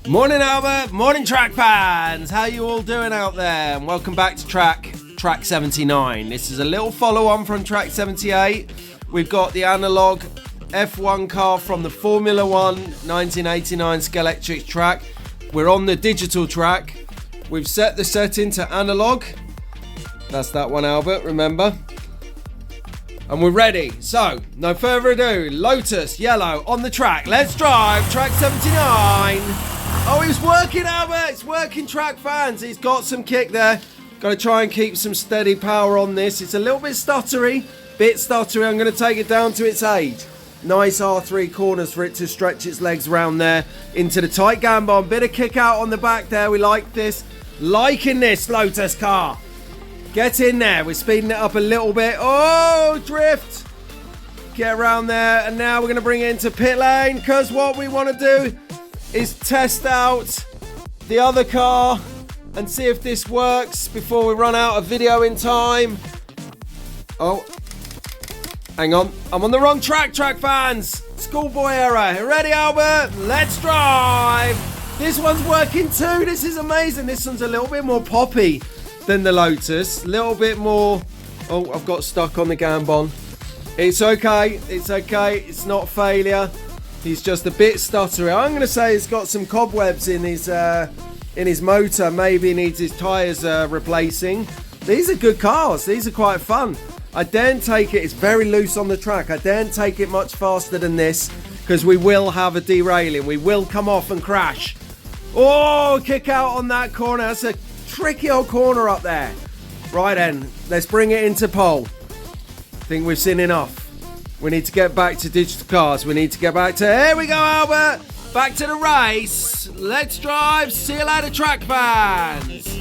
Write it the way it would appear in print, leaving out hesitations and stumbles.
Morning Albert, morning track fans, how you all doing out there? And welcome back to track 79. This is a little follow on from track 78. We've got the Analogue F1 car from the Formula 1 1989 Scalextric Track. We're on the digital track. We've set the setting to Analogue. That's that one, Albert, remember? And we're ready. So, no further ado, Lotus Yellow on the track. Let's drive track 79. Oh, he's working, Albert. It's working, track fans. He's got some kick there. Got to try and keep some steady power on this. It's a little bit stuttery. I'm going to take it down to its 8. Nice R3 corners for it to stretch its legs around there into the tight gambon. Bit of kick out on the back there. We like this. Liking this Lotus car. Get in there. We're speeding it up a little bit. Oh, drift. Get around there. And now we're going to bring it into pit lane because what we want to do is test out the other car and see if this works before we run out of video in time. Oh, hang on. I'm on the wrong track fans. Schoolboy error. Ready, Albert? Let's drive. This one's working too. This is amazing. This one's a little bit more poppy than the Lotus. A little bit more. Oh, I've got stuck on the gambon. It's okay. It's not failure. He's just a bit stuttery. I'm going to say he's got some cobwebs in his motor. Maybe he needs his tyres replacing. These are good cars. These are quite fun. I daren't take it. It's very loose on the track. I daren't take it much faster than this because we will have a derailing. We will come off and crash. Oh, kick out on that corner. That's a tricky old corner up there. Right then, let's bring it into pole. I think we've seen enough. We need to get back to digital cars. We need to get back to... Here we go, Albert. Back to the race. Let's drive. See you later, track fans.